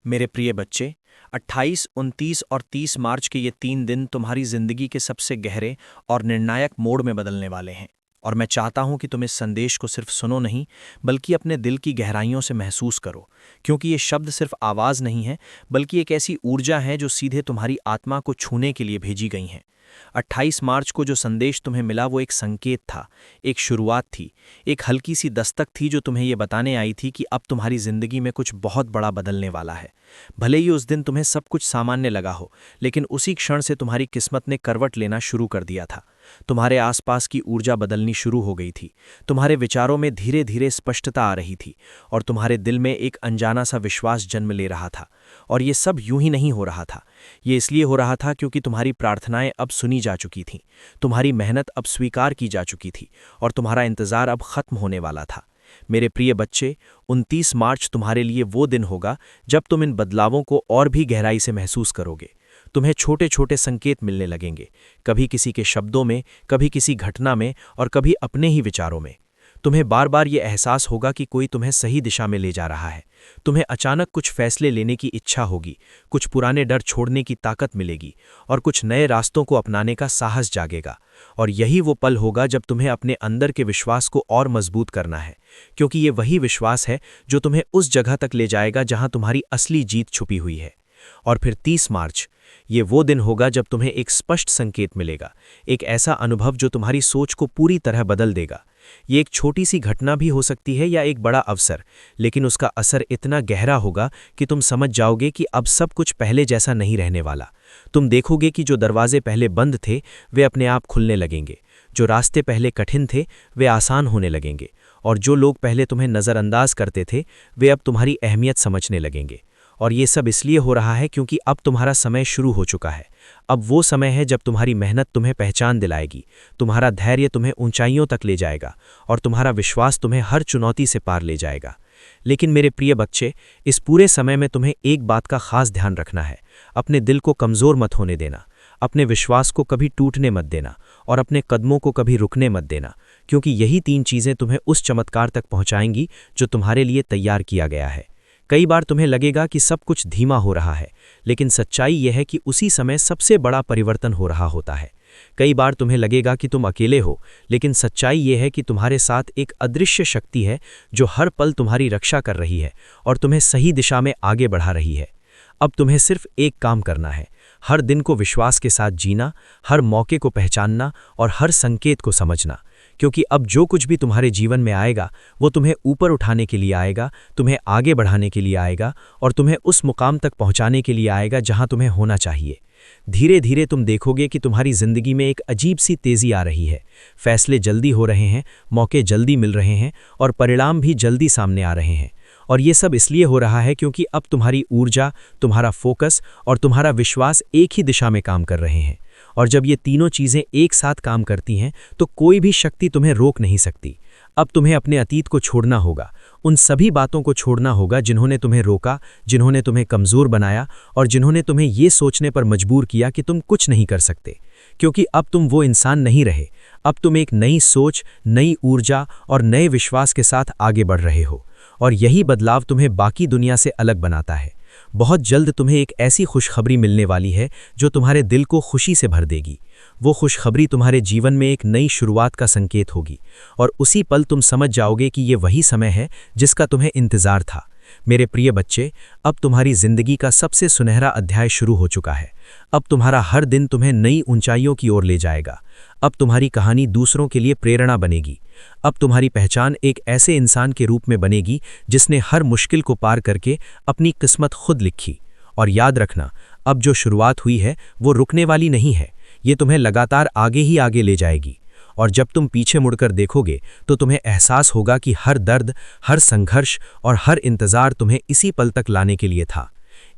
मेरे प्रिय बच्चे, 28, 29 और 30 मार्च के ये 3 दिन तुम्हारी जिंदगी के सबसे गहरे और निर्णायक मोड़ में बदलने वाले हैं। और मैं चाहता हूं कि तुम इस संदेश को सिर्फ सुनो नहीं, बल्कि अपने दिल की गहराइयों से महसूस करो, क्योंकि ये शब्द सिर्फ आवाज़ नहीं है, बल्कि एक ऐसी ऊर्जा है जो सीधे तुम्हारी आत्मा को छूने के लिए भेजी गई हैं। 28 मार्च को जो संदेश तुम्हें मिला वो एक संकेत था, एक शुरुआत थी, एक हल्की सी दस्तक थी जो तुम्हें ये बताने आई थी कि अब तुम्हारी जिंदगी में कुछ बहुत बड़ा बदलने वाला है। भले ही उस दिन तुम्हें सब कुछ सामान्य लगा हो, लेकिन उसी क्षण से तुम्हारी किस्मत ने करवट लेना शुरू कर दिया था। तुम्हारे आसपास की ऊर्जा बदलनी शुरू हो गई थी, तुम्हारे विचारों में धीरे धीरे स्पष्टता आ रही थी, और तुम्हारे दिल में एक अनजाना सा विश्वास जन्म ले रहा था। और ये सब यूं ही नहीं हो रहा था, ये इसलिए हो रहा था क्योंकि तुम्हारी प्रार्थनाएं अब सुनी जा चुकी थीं, तुम्हारी मेहनत अब स्वीकार की जा चुकी थी, और तुम्हारा इंतजार अब खत्म होने वाला था। मेरे प्रिय बच्चे, 29 मार्च तुम्हारे लिए वो दिन होगा जब तुम इन बदलावों को और भी गहराई से महसूस करोगे। तुम्हें छोटे छोटे संकेत मिलने लगेंगे, कभी किसी के शब्दों में, कभी किसी घटना में, और कभी अपने ही विचारों में। तुम्हें बार बार ये एहसास होगा कि कोई तुम्हें सही दिशा में ले जा रहा है। तुम्हें अचानक कुछ फैसले लेने की इच्छा होगी, कुछ पुराने डर छोड़ने की ताकत मिलेगी, और कुछ नए रास्तों को अपनाने का साहस जागेगा। और यही वो पल होगा जब तुम्हें अपने अंदर के विश्वास को और मजबूत करना है, क्योंकि ये वही विश्वास है जो तुम्हें उस जगह तक ले जाएगा जहां तुम्हारी असली जीत छुपी हुई है। और फिर 30 मार्च, ये वो दिन होगा जब तुम्हें एक स्पष्ट संकेत मिलेगा, एक ऐसा अनुभव जो तुम्हारी सोच को पूरी तरह बदल देगा। ये एक छोटी सी घटना भी हो सकती है या एक बड़ा अवसर, लेकिन उसका असर इतना गहरा होगा कि तुम समझ जाओगे कि अब सब कुछ पहले जैसा नहीं रहने वाला। तुम देखोगे कि जो दरवाजे पहले बंद थे वे अपने आप खुलने लगेंगे, जो रास्ते पहले कठिन थे वे आसान होने लगेंगे, और जो लोग पहले तुम्हें नज़रअंदाज करते थे वे अब तुम्हारी अहमियत समझने लगेंगे। और ये सब इसलिए हो रहा है क्योंकि अब तुम्हारा समय शुरू हो चुका है। अब वो समय है जब तुम्हारी मेहनत तुम्हें पहचान दिलाएगी, तुम्हारा धैर्य तुम्हें ऊंचाइयों तक ले जाएगा, और तुम्हारा विश्वास तुम्हें हर चुनौती से पार ले जाएगा। लेकिन मेरे प्रिय बच्चे, इस पूरे समय में तुम्हें एक बात का खास ध्यान रखना है। अपने दिल को कमज़ोर मत होने देना, अपने विश्वास को कभी टूटने मत देना, और अपने कदमों को कभी रुकने मत देना, क्योंकि यही 3 चीज़ें तुम्हें उस चमत्कार तक पहुँचाएंगी जो तुम्हारे लिए तैयार किया गया है। कई बार तुम्हें लगेगा कि सब कुछ धीमा हो रहा है, लेकिन सच्चाई यह है कि उसी समय सबसे बड़ा परिवर्तन हो रहा होता है। कई बार तुम्हें लगेगा कि तुम अकेले हो, लेकिन सच्चाई यह है कि तुम्हारे साथ एक अदृश्य शक्ति है जो हर पल तुम्हारी रक्षा कर रही है और तुम्हें सही दिशा में आगे बढ़ा रही है। अब तुम्हें सिर्फ एक काम करना है, हर दिन को विश्वास के साथ जीना, हर मौके को पहचानना और हर संकेत को समझना, क्योंकि अब जो कुछ भी तुम्हारे जीवन में आएगा वो तुम्हें ऊपर उठाने के लिए आएगा, तुम्हें आगे बढ़ाने के लिए आएगा, और तुम्हें उस मुकाम तक पहुंचाने के लिए आएगा जहां तुम्हें होना चाहिए। धीरे धीरे तुम देखोगे कि तुम्हारी जिंदगी में एक अजीब सी तेजी आ रही है। फैसले जल्दी हो रहे हैं, मौके जल्दी मिल रहे हैं, और परिणाम भी जल्दी सामने आ रहे हैं। और ये सब इसलिए हो रहा है क्योंकि अब तुम्हारी ऊर्जा, तुम्हारा फोकस और तुम्हारा विश्वास एक ही दिशा में काम कर रहे हैं। और जब ये तीनों चीज़ें एक साथ काम करती हैं तो कोई भी शक्ति तुम्हें रोक नहीं सकती। अब तुम्हें अपने अतीत को छोड़ना होगा, उन सभी बातों को छोड़ना होगा जिन्होंने तुम्हें रोका, जिन्होंने तुम्हें कमज़ोर बनाया, और जिन्होंने तुम्हें ये सोचने पर मजबूर किया कि तुम कुछ नहीं कर सकते। क्योंकि अब तुम वो इंसान नहीं रहे, अब तुम एक नई सोच, नई ऊर्जा और नए विश्वास के साथ आगे बढ़ रहे हो। और यही बदलाव तुम्हें बाकी दुनिया से अलग बनाता है। बहुत जल्द तुम्हें एक ऐसी खुशखबरी मिलने वाली है जो तुम्हारे दिल को खुशी से भर देगी। वो खुशखबरी तुम्हारे जीवन में एक नई शुरुआत का संकेत होगी, और उसी पल तुम समझ जाओगे कि ये वही समय है जिसका तुम्हें इंतज़ार था। मेरे प्रिय बच्चे, अब तुम्हारी जिंदगी का सबसे सुनहरा अध्याय शुरू हो चुका है। अब तुम्हारा हर दिन तुम्हें नई ऊंचाइयों की ओर ले जाएगा। अब तुम्हारी कहानी दूसरों के लिए प्रेरणा बनेगी। अब तुम्हारी पहचान एक ऐसे इंसान के रूप में बनेगी जिसने हर मुश्किल को पार करके अपनी किस्मत खुद लिखी। और याद रखना, अब जो शुरुआत हुई है वो रुकने वाली नहीं है, ये तुम्हें लगातार आगे ही आगे ले जाएगी। और जब तुम पीछे मुड़कर देखोगे तो तुम्हें एहसास होगा कि हर दर्द, हर संघर्ष और हर इंतज़ार तुम्हें इसी पल तक लाने के लिए था।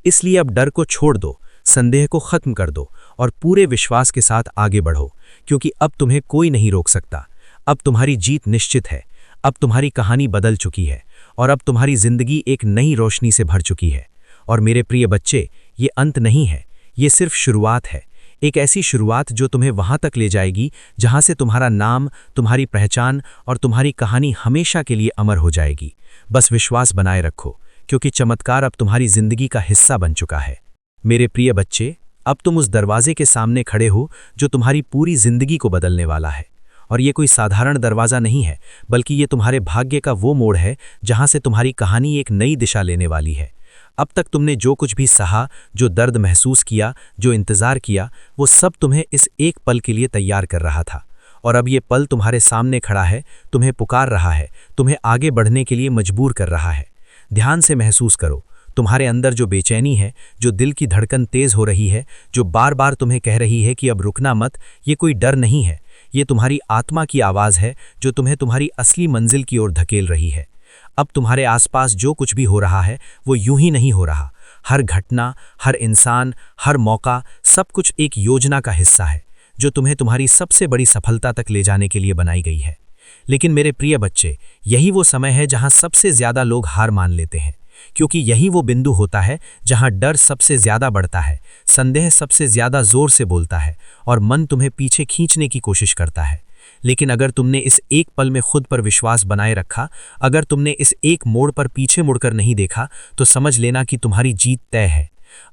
इसलिए अब डर को छोड़ दो, संदेह को ख़त्म कर दो, और पूरे विश्वास के साथ आगे बढ़ो, क्योंकि अब तुम्हें कोई नहीं रोक सकता। अब तुम्हारी जीत निश्चित है, अब तुम्हारी कहानी बदल चुकी है, और अब तुम्हारी ज़िंदगी एक नई रोशनी से भर चुकी है। और मेरे प्रिय बच्चे, ये अंत नहीं है, ये सिर्फ शुरुआत है। एक ऐसी शुरुआत जो तुम्हें वहां तक ले जाएगी जहां से तुम्हारा नाम, तुम्हारी पहचान और तुम्हारी कहानी हमेशा के लिए अमर हो जाएगी। बस विश्वास बनाए रखो, क्योंकि चमत्कार अब तुम्हारी जिंदगी का हिस्सा बन चुका है। मेरे प्रिय बच्चे, अब तुम उस दरवाजे के सामने खड़े हो जो तुम्हारी पूरी जिंदगी को बदलने वाला है। और ये कोई साधारण दरवाज़ा नहीं है, बल्कि ये तुम्हारे भाग्य का वो मोड़ है जहां से तुम्हारी कहानी एक नई दिशा लेने वाली है। अब तक तुमने जो कुछ भी सहा, जो दर्द महसूस किया, जो इंतज़ार किया, वो सब तुम्हें इस एक पल के लिए तैयार कर रहा था। और अब ये पल तुम्हारे सामने खड़ा है, तुम्हें पुकार रहा है, तुम्हें आगे बढ़ने के लिए मजबूर कर रहा है। ध्यान से महसूस करो, तुम्हारे अंदर जो बेचैनी है, जो दिल की धड़कन तेज हो रही है, जो बार बार तुम्हें कह रही है कि अब रुकना मत, ये कोई डर नहीं है, ये तुम्हारी आत्मा की आवाज़ है जो तुम्हें तुम्हारी असली मंजिल की ओर धकेल रही है। अब तुम्हारे आसपास जो कुछ भी हो रहा है वो यूं ही नहीं हो रहा। हर घटना, हर इंसान, हर मौका, सब कुछ एक योजना का हिस्सा है जो तुम्हें तुम्हारी सबसे बड़ी सफलता तक ले जाने के लिए बनाई गई है। लेकिन मेरे प्रिय बच्चे, यही वो समय है जहां सबसे ज्यादा लोग हार मान लेते हैं, क्योंकि यही वो बिंदु होता है जहां डर सबसे ज्यादा बढ़ता है, संदेह सबसे ज्यादा जोर से बोलता है और मन तुम्हें पीछे खींचने की कोशिश करता है। लेकिन अगर तुमने इस एक पल में खुद पर विश्वास बनाए रखा, अगर तुमने इस एक मोड़ पर पीछे मुड़कर नहीं देखा, तो समझ लेना कि तुम्हारी जीत तय है।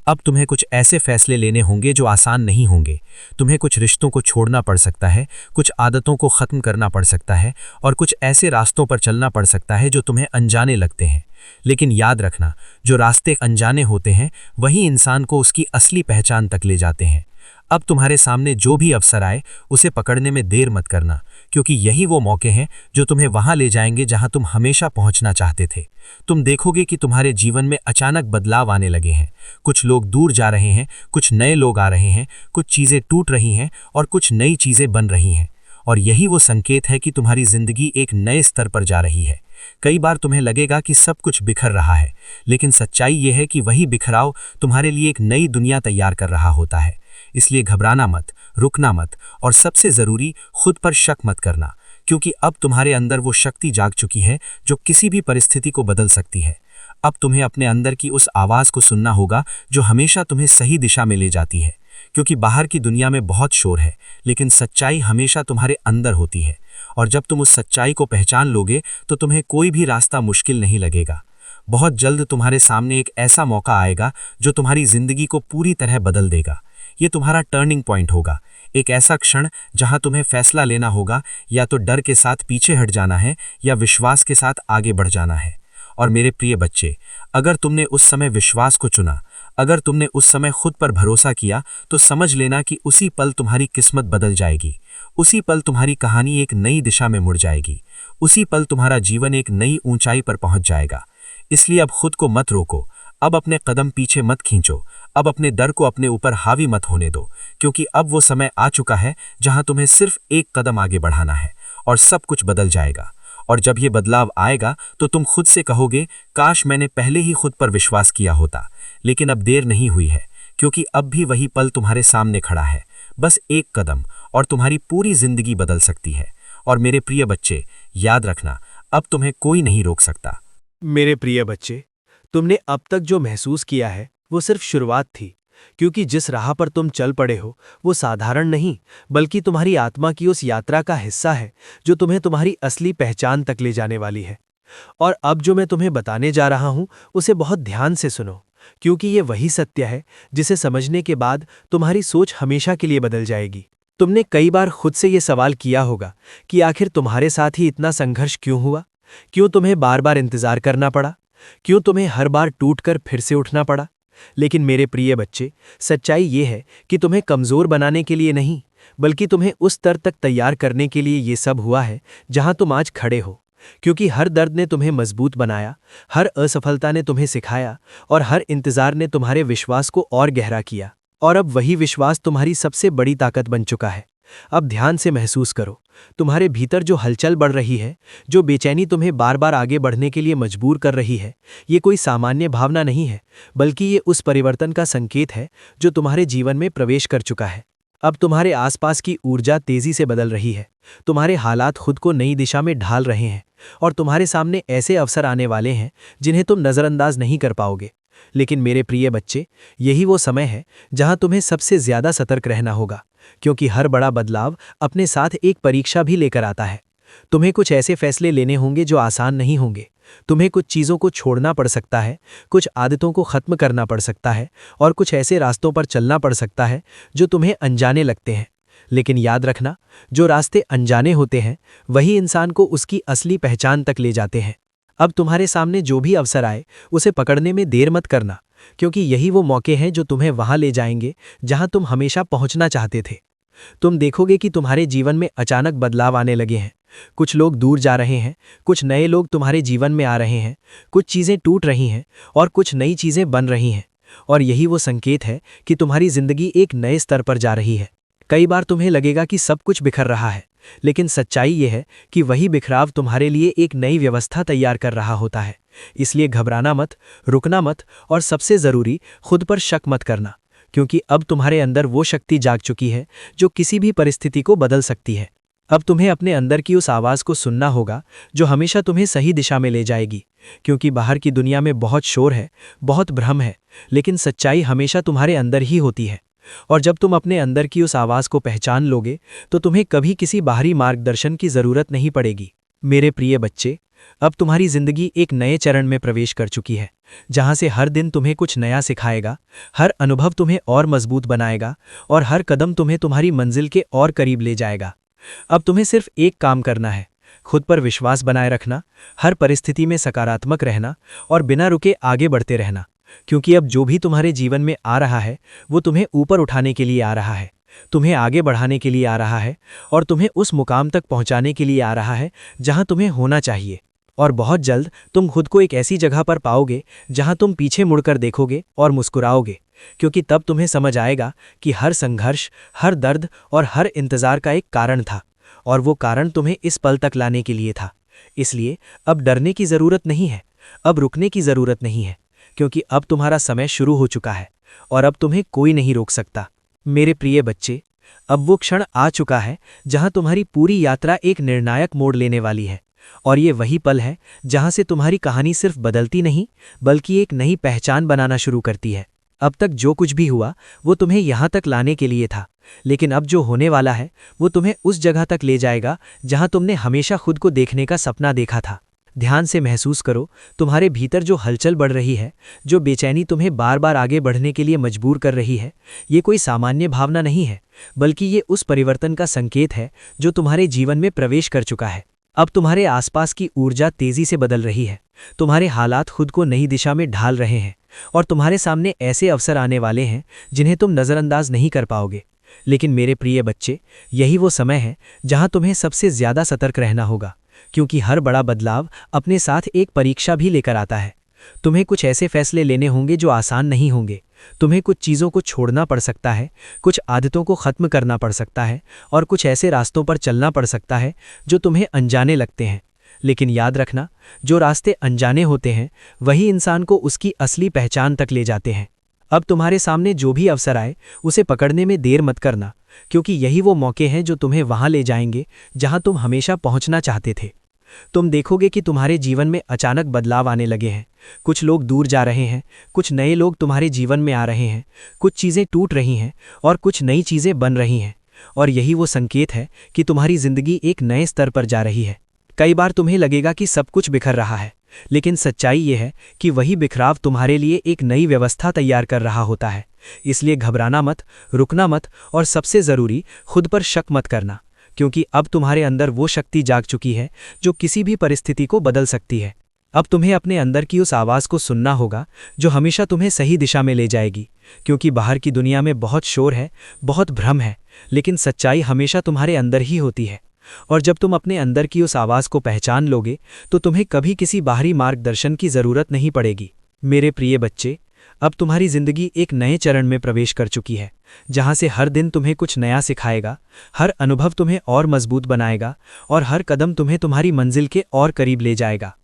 अब तुम्हें कुछ ऐसे फैसले लेने होंगे जो आसान नहीं होंगे। तुम्हें कुछ रिश्तों को छोड़ना पड़ सकता है, कुछ आदतों को ख़त्म करना पड़ सकता है और कुछ ऐसे रास्तों पर चलना पड़ सकता है जो तुम्हें अनजाने लगते हैं। लेकिन याद रखना, जो रास्ते अनजाने होते हैं वही इंसान को उसकी असली पहचान तक ले जाते हैं। अब तुम्हारे सामने जो भी अवसर आए उसे पकड़ने में देर मत करना, क्योंकि यही वो मौके हैं जो तुम्हें वहां ले जाएंगे जहां तुम हमेशा पहुंचना चाहते थे। तुम देखोगे कि तुम्हारे जीवन में अचानक बदलाव आने लगे हैं। कुछ लोग दूर जा रहे हैं, कुछ नए लोग आ रहे हैं, कुछ चीज़ें टूट रही हैं और कुछ नई चीज़ें बन रही हैं। और यही वो संकेत है कि तुम्हारी जिंदगी एक नए स्तर पर जा रही है। कई बार तुम्हें लगेगा कि सब कुछ बिखर रहा है, लेकिन सच्चाई यह है कि वही बिखराव तुम्हारे लिए एक नई दुनिया तैयार कर रहा होता है। इसलिए घबराना मत, रुकना मत और सबसे ज़रूरी, खुद पर शक मत करना, क्योंकि अब तुम्हारे अंदर वो शक्ति जाग चुकी है जो किसी भी परिस्थिति को बदल सकती है। अब तुम्हें अपने अंदर की उस आवाज़ को सुनना होगा जो हमेशा तुम्हें सही दिशा में ले जाती है, क्योंकि बाहर की दुनिया में बहुत शोर है, लेकिन सच्चाई हमेशा तुम्हारे अंदर होती है। और जब तुम उस सच्चाई को पहचान लोगे तो तुम्हें कोई भी रास्ता मुश्किल नहीं लगेगा। बहुत जल्द तुम्हारे सामने एक ऐसा मौका आएगा जो तुम्हारी जिंदगी को पूरी तरह बदल देगा। ये तुम्हारा टर्निंग पॉइंट होगा, एक ऐसा क्षण जहां तुम्हें फैसला लेना होगा, या तो डर के साथ पीछे हट जाना है या विश्वास के साथ आगे बढ़ जाना है। और मेरे प्रिय बच्चे, अगर तुमने उस समय विश्वास को चुना, अगर तुमने उस समय खुद पर भरोसा किया, तो समझ लेना कि उसी पल तुम्हारी किस्मत बदल जाएगी। उसी पल तुम्हारी कहानी एक नई दिशा में मुड़ जाएगी। उसी पल तुम्हारा जीवन एक नई ऊंचाई पर पहुंच जाएगा। इसलिए अब खुद को मत रोको, अब अपने कदम पीछे मत खींचो, अब अपने डर को अपने ऊपर हावी मत होने दो, क्योंकि अब वो समय आ चुका है जहां तुम्हें सिर्फ एक कदम आगे बढ़ाना है और सब कुछ बदल जाएगा। और जब ये बदलाव आएगा तो तुम खुद से कहोगे, काश मैंने पहले ही खुद पर विश्वास किया होता। लेकिन अब देर नहीं हुई है, क्योंकि अब भी वही पल तुम्हारे सामने खड़ा है। बस एक कदम और तुम्हारी पूरी जिंदगी बदल सकती है। और मेरे प्रिय बच्चे, याद रखना, अब तुम्हें कोई नहीं रोक सकता। मेरे प्रिय बच्चे, तुमने अब तक जो महसूस किया है वो सिर्फ शुरुआत थी, क्योंकि जिस राह पर तुम चल पड़े हो वो साधारण नहीं, बल्कि तुम्हारी आत्मा की उस यात्रा का हिस्सा है जो तुम्हें तुम्हारी असली पहचान तक ले जाने वाली है। और अब जो मैं तुम्हें बताने जा रहा हूं उसे बहुत ध्यान से सुनो, क्योंकि ये वही सत्य है जिसे समझने के बाद तुम्हारी सोच हमेशा के लिए बदल जाएगी। तुमने कई बार खुद से ये सवाल किया होगा कि आखिर तुम्हारे साथ ही इतना संघर्ष क्यों हुआ, क्यों तुम्हें बार बार इंतजार करना पड़ा, क्यों तुम्हें हर बार टूटकर फिर से उठना पड़ा। लेकिन मेरे प्रिय बच्चे, सच्चाई ये है कि तुम्हें कमज़ोर बनाने के लिए नहीं, बल्कि तुम्हें उस स्तर तक तैयार करने के लिए ये सब हुआ है जहां तुम आज खड़े हो। क्योंकि हर दर्द ने तुम्हें मजबूत बनाया, हर असफलता ने तुम्हें सिखाया और हर इंतजार ने तुम्हारे विश्वास को और गहरा किया। और अब वही विश्वास तुम्हारी सबसे बड़ी ताकत बन चुका है। अब ध्यान से महसूस करो, तुम्हारे भीतर जो हलचल बढ़ रही है, जो बेचैनी तुम्हें बार बार आगे बढ़ने के लिए मजबूर कर रही है, ये कोई सामान्य भावना नहीं है, बल्कि ये उस परिवर्तन का संकेत है जो तुम्हारे जीवन में प्रवेश कर चुका है। अब तुम्हारे आसपास की ऊर्जा तेजी से बदल रही है, तुम्हारे हालात खुद को नई दिशा में ढाल रहे हैं और तुम्हारे सामने ऐसे अवसर आने वाले हैं जिन्हें तुम नज़रअंदाज नहीं कर पाओगे। लेकिन मेरे प्रिय बच्चे, यही वो समय है जहां तुम्हें सबसे ज्यादा सतर्क रहना होगा, क्योंकि हर बड़ा बदलाव अपने साथ एक परीक्षा भी लेकर आता है। तुम्हें कुछ ऐसे फैसले लेने होंगे जो आसान नहीं होंगे, तुम्हें कुछ चीज़ों को छोड़ना पड़ सकता है, कुछ आदतों को ख़त्म करना पड़ सकता है और कुछ ऐसे रास्तों पर चलना पड़ सकता है जो तुम्हें अनजाने लगते हैं। लेकिन याद रखना, जो रास्ते अनजाने होते हैं वही इंसान को उसकी असली पहचान तक ले जाते हैं। अब तुम्हारे सामने जो भी अवसर आए उसे पकड़ने में देर मत करना, क्योंकि यही वो मौके हैं जो तुम्हें वहां ले जाएंगे जहां तुम हमेशा पहुंचना चाहते थे। तुम देखोगे कि तुम्हारे जीवन में अचानक बदलाव आने लगे हैं। कुछ लोग दूर जा रहे हैं, कुछ नए लोग तुम्हारे जीवन में आ रहे हैं, कुछ चीज़ें टूट रही हैं और कुछ नई चीज़ें बन रही हैं। और यही वो संकेत है कि तुम्हारी जिंदगी एक नए स्तर पर जा रही है। कई बार तुम्हें लगेगा कि सब कुछ बिखर रहा है, लेकिन सच्चाई ये है कि वही बिखराव तुम्हारे लिए एक नई व्यवस्था तैयार कर रहा होता है। इसलिए घबराना मत, रुकना मत और सबसे ज़रूरी, खुद पर शक मत करना, क्योंकि अब तुम्हारे अंदर वो शक्ति जाग चुकी है जो किसी भी परिस्थिति को बदल सकती है। अब तुम्हें अपने अंदर की उस आवाज़ को सुनना होगा जो हमेशा तुम्हें सही दिशा में ले जाएगी, क्योंकि बाहर की दुनिया में बहुत शोर है, बहुत भ्रम है, लेकिन सच्चाई हमेशा तुम्हारे अंदर ही होती है। और जब तुम अपने अंदर की उस आवाज़ को पहचान लोगे तो तुम्हें कभी किसी बाहरी मार्गदर्शन की ज़रूरत नहीं पड़ेगी। मेरे प्रिय बच्चे, अब तुम्हारी जिंदगी एक नए चरण में प्रवेश कर चुकी है, जहां से हर दिन तुम्हें कुछ नया सिखाएगा, हर अनुभव तुम्हें और मजबूत बनाएगा और हर कदम तुम्हें तुम्हारी मंजिल के और करीब ले जाएगा। अब तुम्हें सिर्फ एक काम करना है, खुद पर विश्वास बनाए रखना, हर परिस्थिति में सकारात्मक रहना और बिना रुके आगे बढ़ते रहना, क्योंकि अब जो भी तुम्हारे जीवन में आ रहा है वो तुम्हें ऊपर उठाने के लिए आ रहा है, तुम्हें आगे बढ़ाने के लिए आ रहा है और तुम्हें उस मुकाम तक पहुंचाने के लिए आ रहा है जहां तुम्हें होना चाहिए। और बहुत जल्द तुम खुद को एक ऐसी जगह पर पाओगे जहां तुम पीछे मुड़कर देखोगे और मुस्कुराओगे, क्योंकि तब तुम्हें समझ आएगा कि हर संघर्ष, हर दर्द और हर इंतजार का एक कारण था, और वो कारण तुम्हें इस पल तक लाने के लिए था। इसलिए अब डरने की ज़रूरत नहीं है, अब रुकने की ज़रूरत नहीं है, क्योंकि अब तुम्हारा समय शुरू हो चुका है और अब तुम्हें कोई नहीं रोक सकता। मेरे प्रिय बच्चे, अब वो क्षण आ चुका है जहां तुम्हारी पूरी यात्रा एक निर्णायक मोड़ लेने वाली है, और ये वही पल है जहां से तुम्हारी कहानी सिर्फ बदलती नहीं बल्कि एक नई पहचान बनाना शुरू करती है। अब तक जो कुछ भी हुआ वो तुम्हें यहां तक लाने के लिए था, लेकिन अब जो होने वाला है वो तुम्हें उस जगह तक ले जाएगा जहां तुमने हमेशा खुद को देखने का सपना देखा था। ध्यान से महसूस करो, तुम्हारे भीतर जो हलचल बढ़ रही है, जो बेचैनी तुम्हें बार बार आगे बढ़ने के लिए मजबूर कर रही है, ये कोई सामान्य भावना नहीं है, बल्कि ये उस परिवर्तन का संकेत है जो तुम्हारे जीवन में प्रवेश कर चुका है। अब तुम्हारे आसपास की ऊर्जा तेजी से बदल रही है, तुम्हारे हालात खुद को नई दिशा में ढाल रहे हैं और तुम्हारे सामने ऐसे अवसर आने वाले हैं जिन्हें तुम नज़रअंदाज नहीं कर पाओगे। लेकिन मेरे प्रिय बच्चे, यही वो समय है जहां तुम्हें सबसे ज्यादा सतर्क रहना होगा, क्योंकि हर बड़ा बदलाव अपने साथ एक परीक्षा भी लेकर आता है। तुम्हें कुछ ऐसे फैसले लेने होंगे जो आसान नहीं होंगे, तुम्हें कुछ चीज़ों को छोड़ना पड़ सकता है, कुछ आदतों को ख़त्म करना पड़ सकता है और कुछ ऐसे रास्तों पर चलना पड़ सकता है जो तुम्हें अनजाने लगते हैं। लेकिन याद रखना, जो रास्ते अनजाने होते हैं वही इंसान को उसकी असली पहचान तक ले जाते हैं। अब तुम्हारे सामने जो भी अवसर आए उसे पकड़ने में देर मत करना, क्योंकि यही वो मौके हैं जो तुम्हें वहां ले जाएंगे जहां तुम हमेशा पहुंचना चाहते थे। तुम देखोगे कि तुम्हारे जीवन में अचानक बदलाव आने लगे हैं, कुछ लोग दूर जा रहे हैं, कुछ नए लोग तुम्हारे जीवन में आ रहे हैं, कुछ चीज़ें टूट रही हैं और कुछ नई चीज़ें बन रही हैं, और यही वो संकेत है कि तुम्हारी जिंदगी एक नए स्तर पर जा रही है। कई बार तुम्हें लगेगा कि सब कुछ बिखर रहा है, लेकिन सच्चाई ये है कि वही बिखराव तुम्हारे लिए एक नई व्यवस्था तैयार कर रहा होता है। इसलिए घबराना मत, रुकना मत और सबसे ज़रूरी, खुद पर शक मत करना, क्योंकि अब तुम्हारे अंदर वो शक्ति जाग चुकी है जो किसी भी परिस्थिति को बदल सकती है। अब तुम्हें अपने अंदर की उस आवाज़ को सुनना होगा जो हमेशा तुम्हें सही दिशा में ले जाएगी, क्योंकि बाहर की दुनिया में बहुत शोर है, बहुत भ्रम है, लेकिन सच्चाई हमेशा तुम्हारे अंदर ही होती है। और जब तुम अपने अंदर की उस आवाज़ को पहचान लोगे तो तुम्हें कभी किसी बाहरी मार्गदर्शन की ज़रूरत नहीं पड़ेगी। मेरे प्रिय बच्चे, अब तुम्हारी जिंदगी एक नए चरण में प्रवेश कर चुकी है, जहां से हर दिन तुम्हें कुछ नया सिखाएगा, हर अनुभव तुम्हें और मजबूत बनाएगा और हर कदम तुम्हें तुम्हारी मंजिल के और करीब ले जाएगा।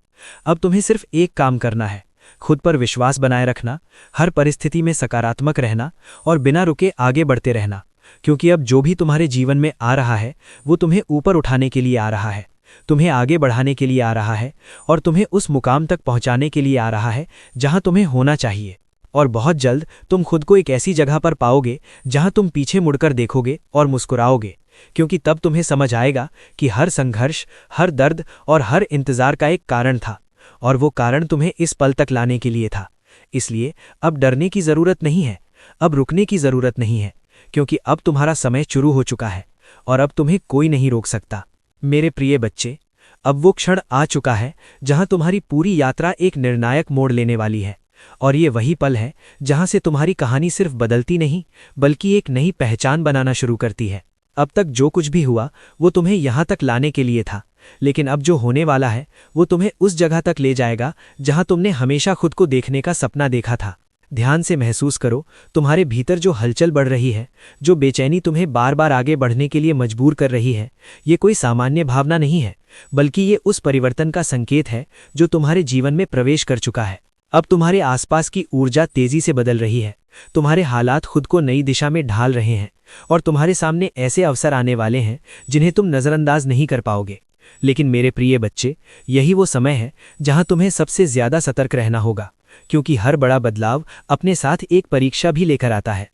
अब तुम्हें सिर्फ एक काम करना है, खुद पर विश्वास बनाए रखना, हर परिस्थिति में सकारात्मक रहना और बिना रुके आगे बढ़ते रहना, क्योंकि अब जो भी तुम्हारे जीवन में आ रहा है वो तुम्हें ऊपर उठाने के लिए आ रहा है, तुम्हें आगे बढ़ाने के लिए आ रहा है और तुम्हें उस मुकाम तक पहुंचाने के लिए आ रहा है जहां तुम्हें होना चाहिए। और बहुत जल्द तुम खुद को एक ऐसी जगह पर पाओगे जहां तुम पीछे मुड़कर देखोगे और मुस्कुराओगे, क्योंकि तब तुम्हें समझ आएगा कि हर संघर्ष, हर दर्द और हर इंतजार का एक कारण था, और वो कारण तुम्हें इस पल तक लाने के लिए था। इसलिए अब डरने की ज़रूरत नहीं है, अब रुकने की ज़रूरत नहीं है, क्योंकि अब तुम्हारा समय शुरू हो चुका है और अब तुम्हें कोई नहीं रोक सकता। मेरे प्रिय बच्चे, अब वो क्षण आ चुका है जहां तुम्हारी पूरी यात्रा एक निर्णायक मोड़ लेने वाली है, और ये वही पल है जहां से तुम्हारी कहानी सिर्फ बदलती नहीं बल्कि एक नई पहचान बनाना शुरू करती है। अब तक जो कुछ भी हुआ वो तुम्हें यहां तक लाने के लिए था, लेकिन अब जो होने वाला है वो तुम्हें उस जगह तक ले जाएगा जहां तुमने हमेशा खुद को देखने का सपना देखा था। ध्यान से महसूस करो, तुम्हारे भीतर जो हलचल बढ़ रही है, जो बेचैनी तुम्हें बार बार आगे बढ़ने के लिए मजबूर कर रही है, ये कोई सामान्य भावना नहीं है, बल्कि ये उस परिवर्तन का संकेत है जो तुम्हारे जीवन में प्रवेश कर चुका है। अब तुम्हारे आसपास की ऊर्जा तेजी से बदल रही है, तुम्हारे हालात खुद को नई दिशा में ढाल रहे हैं, और तुम्हारे सामने ऐसे अवसर आने वाले हैं जिन्हें तुम नज़रअंदाज नहीं कर पाओगे। लेकिन मेरे प्रिय बच्चे, यही वो समय है जहां तुम्हें सबसे ज्यादा सतर्क रहना होगा, क्योंकि हर बड़ा बदलाव अपने साथ एक परीक्षा भी लेकर आता है।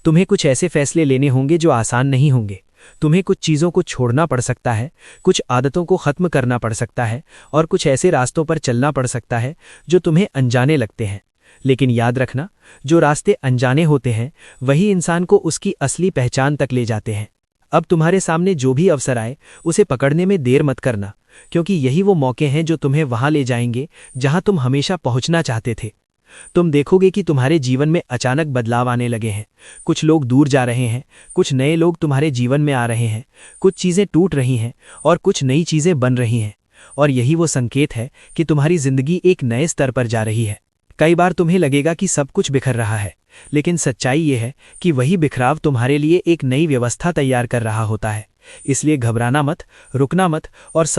तुम्हें कुछ ऐसे फैसले लेने होंगे जो आसान नहीं होंगे। तुम्हें कुछ चीज़ों को छोड़ना पड़ सकता है, कुछ आदतों को ख़त्म करना पड़ सकता है, और कुछ ऐसे रास्तों पर चलना पड़ सकता है जो तुम्हें अनजाने लगते हैं। लेकिन याद रखना, जो रास्ते अनजाने होते हैं वही इंसान को उसकी असली पहचान तक ले जाते हैं। अब तुम्हारे सामने जो भी अवसर आए उसे पकड़ने में देर मत करना, क्योंकि यही वो मौके हैं जो तुम्हें वहां ले जाएंगे जहां तुम हमेशा पहुंचना चाहते थे। तुम देखोगे कि तुम्हारे जीवन में अचानक बदलाव आने लगे हैं। कुछ लोग दूर जा रहे हैं, कुछ नए लोग तुम्हारे जीवन में आ रहे हैं, कुछ चीज़ें टूट रही हैं और कुछ नई चीज़ें बन रही हैं। और यही वो संकेत है कि तुम्हारी जिंदगी एक नए स्तर पर जा रही है। कई बार तुम्हें लगेगा कि सब कुछ बिखर रहा है, लेकिन सच्चाई ये है कि वही बिखराव तुम्हारे लिए एक नई व्यवस्था तैयार कर रहा होता है। इसलिए घबराना मत, रुकना मत, और सबसे